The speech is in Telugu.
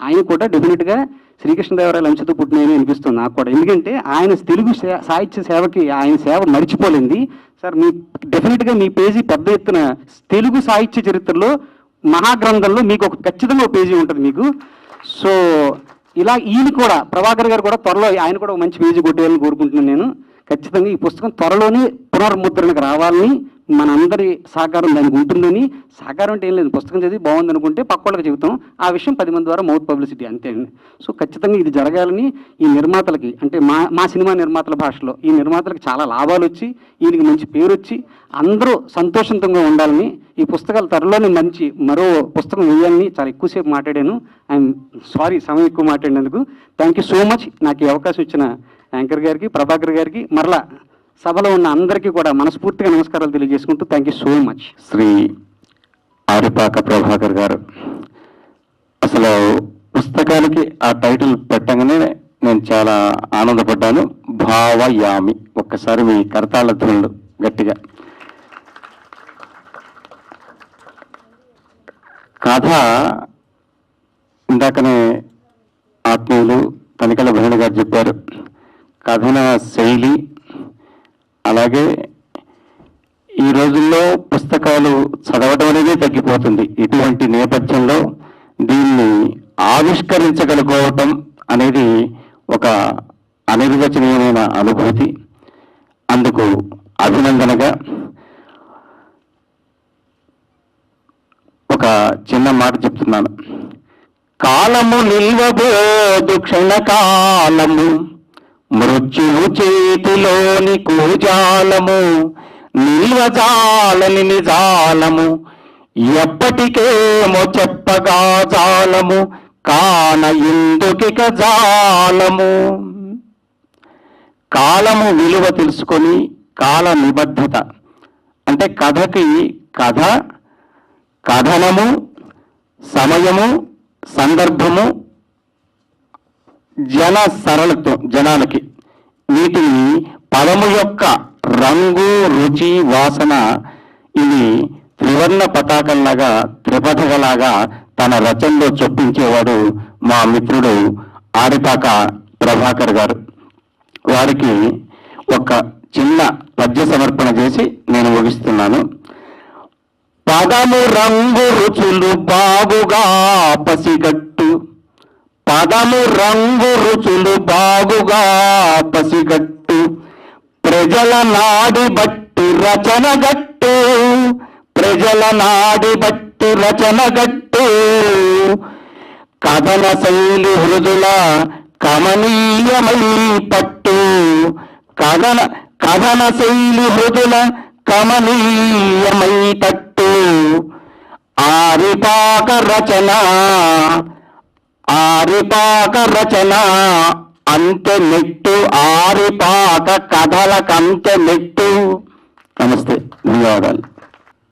ఆయన కూడా డెఫినెట్గా శ్రీకృష్ణదేవరాయల అంశతో పుట్టినని అనిపిస్తుంది నాకు కూడా. ఎందుకంటే ఆయన తెలుగు సాహిత్య సేవకి ఆయన సేవ మరిచిపోలేంది సార్. మీ డెఫినెట్గా మీ పేజీ పెద్ద ఎత్తున తెలుగు సాహిత్య చరిత్రలో మహాగ్రంథంలో మీకు ఒక ఖచ్చితంగా ఒక పేజీ ఉంటుంది మీకు. సో ఇలా ఈయన కూడా ప్రభాకర్ గారు కూడా త్వరలో ఆయన కూడా ఒక మంచి పేజీ కొట్టేయాలని కోరుకుంటున్నాను నేను. ఖచ్చితంగా ఈ పుస్తకం త్వరలోనే పునర్ముద్రణకు రావాలని మనందరి సహకారం దానికి ఉంటుందని. సహకారం అంటే ఏం లేదు, పుస్తకం చదివి బాగుంది అనుకుంటే పక్క వాళ్ళకి చెబుతాం, ఆ విషయం 10 మంది ద్వారా మౌత్ పబ్లిసిటీ అంతే అండి. సో ఖచ్చితంగా ఇది జరగాలని ఈ నిర్మాతలకి, అంటే మా సినిమా నిర్మాతల భాషలో ఈ నిర్మాతలకు చాలా లాభాలు వచ్చి ఈయనకి మంచి పేరు వచ్చి అందరూ సంతోషంతంగా ఉండాలని, ఈ పుస్తకాలు త్వరలోనే మంచి మరో పుస్తకం వేయాలని చాలా ఎక్కువసేపు మాట్లాడాను. ఐఎమ్ సారీ సమయం ఎక్కువ మాట్లాడినందుకు. Thank you so much. నాకు ఈ అవకాశం ఇచ్చిన యాంకర్ గారికి, ప్రభాకర్ గారికి, మరలా సభలో ఉన్న అందరికీ కూడా మనస్ఫూర్తిగా నమస్కారాలు తెలియజేసుకుంటూ thank you so much. Shri Aripaka Prabhakar garu, అసలు పుస్తకానికి ఆ టైటిల్ పెట్టగానే నేను చాలా ఆనందపడ్డాను. భావయామి. ఒక్కసారి మీ కరతాళ ధ్వనులు గట్టిగా. కథ ఇందాకనే ఆత్మీయులు తనికల భరణ గారు చెప్పారు. కథన శైలి, అలాగే ఈ రోజుల్లో పుస్తకాలు చదవడం అనేది తగ్గిపోతుంది. ఇటువంటి నేపథ్యంలో దీన్ని ఆవిష్కరించగలుగుకోవటం అనేది ఒక అనిర్వచనీయమైన అనుభూతి. అందుకు అభినందనగా ఒక చిన్న మాట చెప్తున్నాను. కాలము నిల్వబోదు క్షణకాలము, మృత్యువు చేతిలోని కూజాలము, నిల్వజాలని నిజాలము, ఎప్పటికేమో చెప్పగా జాలము, కాన ఎందుకిక జాలము. కాలము విలువ తెలుసుకొని కాల నిబద్ధత అంటే కథకి కథ, కథనము, సమయము, సందర్భము, జన సరళత్వం, జనాలకి వీటిని పదము యొక్క రంగు, రుచి, వాసన ఇది త్రివర్ణ పతాకంలాగా, త్రిపథకలాగా తన రచనలో చొప్పించేవాడు మా మిత్రుడు ఆరిపాక ప్రభాకర్ గారు. వారికి ఒక చిన్న పద్య సమర్పణ చేసి నేను ముగిస్తున్నాను. పదము రంగు రుచులు బాగుగా పసిగట్టు, పదము రంగు రుచులు బాగుగా పసిగట్టు, ప్రజల నాడి బట్టి రచన గట్టు, ప్రజల నాడి బట్టి రచన గట్టు, కథన శైలి హృదుల కమనీయమై పట్టు, కథన శైలి హృదుల కమనీయమై పట్టు, ఆరిపాక రచన, ఆరిపాక రచన అంతె నెట్టు, ఆరిపాక కథలకంతె నెట్టు. నమస్తే, ధన్యవాదాలు.